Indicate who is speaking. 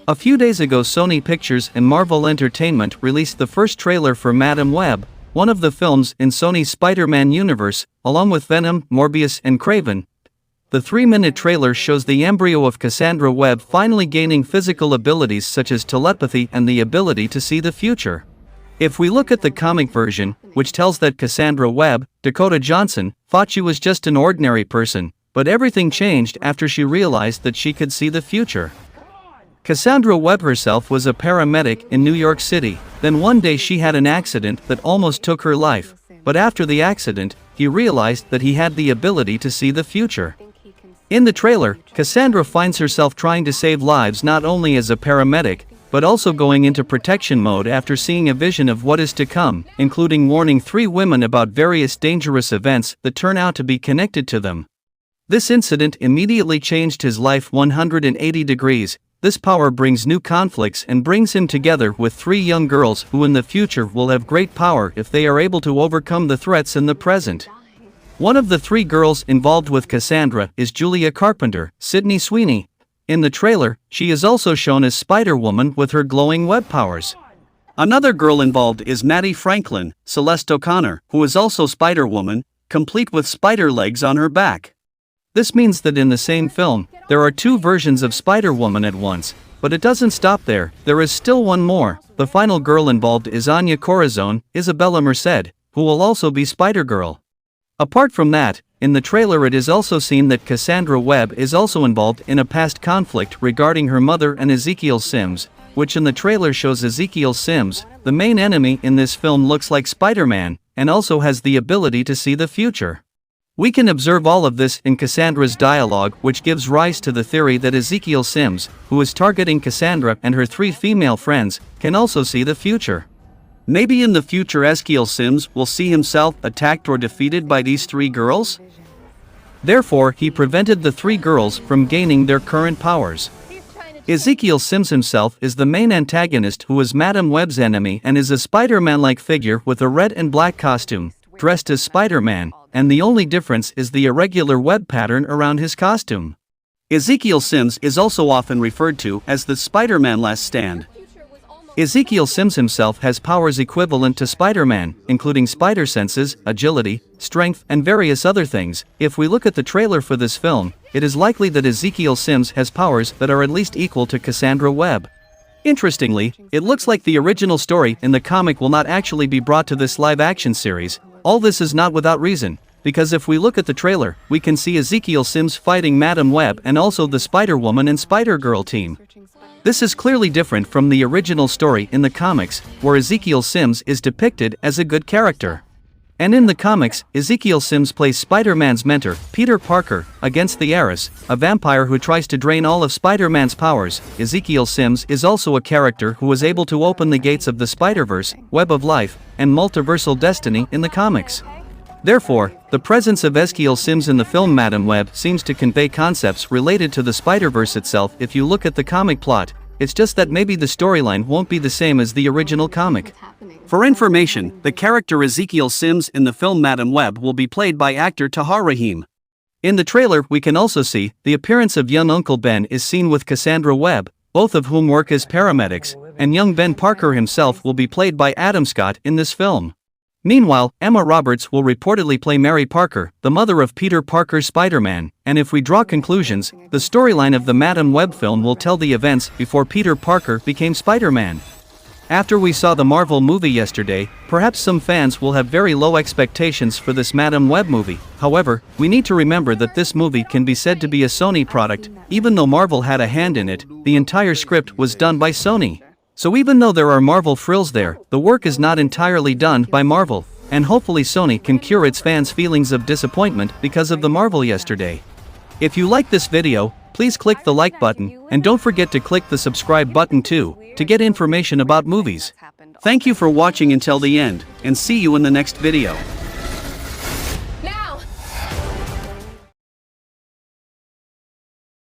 Speaker 1: A few days ago, Sony Pictures and Marvel Entertainment released the first trailer for Madam Web, one of the films in Sony's Spider-Man universe, along with Venom, Morbius and Kraven. The 3-minute trailer shows the embryo of Cassandra Webb finally gaining physical abilities such as telepathy and the ability to see the future. If we look at the comic version, which tells that Cassandra Webb, Dakota Johnson, thought she was just an ordinary person, but everything changed after she realized that she could see the future. Cassandra Webb herself was a paramedic in New York City. Then one day she had an accident that almost took her life, but after the accident, he realized that he had the ability to see the future. In the trailer, Cassandra finds herself trying to save lives not only as a paramedic, but also going into protection mode after seeing a vision of what is to come, including warning 3 women about various dangerous events that turn out to be connected to them. This incident immediately changed his life 180 degrees. This power brings new conflicts and brings him together with 3 young girls who in the future will have great power if they are able to overcome the threats in the present. One of the 3 girls involved with Cassandra is Julia Carpenter, Sydney Sweeney. In the trailer, she is also shown as Spider-Woman with her glowing web powers. Another girl involved is Maddie Franklin, Celeste O'Connor, who is also Spider-Woman, complete with spider legs on her back. This means that in the same film, there are 2 versions of Spider-Woman at once, but it doesn't stop there, there is still one more. The final girl involved is Anya Corazon, Isabella Merced, who will also be Spider-Girl. Apart from that, in the trailer it is also seen that Cassandra Webb is also involved in a past conflict regarding her mother and Ezekiel Sims, which in the trailer shows Ezekiel Sims, the main enemy in this film, looks like Spider-Man, and also has the ability to see the future. We can observe all of this in Cassandra's dialogue, which gives rise to the theory that Ezekiel Sims, who is targeting Cassandra and her 3 female friends, can also see the future. Maybe in the future Ezekiel Sims will see himself attacked or defeated by these 3 girls? Therefore, he prevented the 3 girls from gaining their current powers. Ezekiel Sims himself is the main antagonist who is Madam Web's enemy and is a Spider-Man-like figure with a red and black costume, dressed as Spider-Man, and the only difference is the irregular web pattern around his costume. Ezekiel Sims is also often referred to as the Spider-Man Last Stand. Ezekiel Sims himself has powers equivalent to Spider-Man, including spider senses, agility, strength, and various other things. If we look at the trailer for this film, it is likely that Ezekiel Sims has powers that are at least equal to Cassandra Webb. Interestingly, it looks like the original story in the comic will not actually be brought to this live-action series. All this is not without reason, because if we look at the trailer, we can see Ezekiel Sims fighting Madam Web and also the Spider-Woman and Spider-Girl team. This is clearly different from the original story in the comics, where Ezekiel Sims is depicted as a good character. And in the comics, Ezekiel Sims plays Spider-Man's mentor, Peter Parker, against the Heiress, a vampire who tries to drain all of Spider-Man's powers. Ezekiel Sims is also a character who was able to open the gates of the Spider-Verse, Web of Life, and multiversal destiny in the comics. Therefore, the presence of Ezekiel Sims in the film Madam Web seems to convey concepts related to the Spider-Verse itself. If you look at the comic plot, it's just that maybe the storyline won't be the same as the original comic. For information, the character Ezekiel Sims in the film Madam Web will be played by actor Tahar Rahim. In the trailer we can also see the appearance of young Uncle Ben is seen with Cassandra Webb, both of whom work as paramedics, and young Ben Parker himself will be played by Adam Scott in this film. Meanwhile, Emma Roberts will reportedly play Mary Parker, the mother of Peter Parker's Spider-Man, and if we draw conclusions, the storyline of the Madam Web film will tell the events before Peter Parker became Spider-Man. After we saw the Marvel movie yesterday, perhaps some fans will have very low expectations for this Madam Web movie. However, we need to remember that this movie can be said to be a Sony product. Even though Marvel had a hand in it, the entire script was done by Sony. So even though there are Marvel frills there, the work is not entirely done by Marvel, and hopefully Sony can cure its fans' feelings of disappointment because of the Marvel yesterday. If you like this video, please click the like button, and don't forget to click the subscribe button too, to get information about movies. Thank you for watching until the end, and see you in the next video.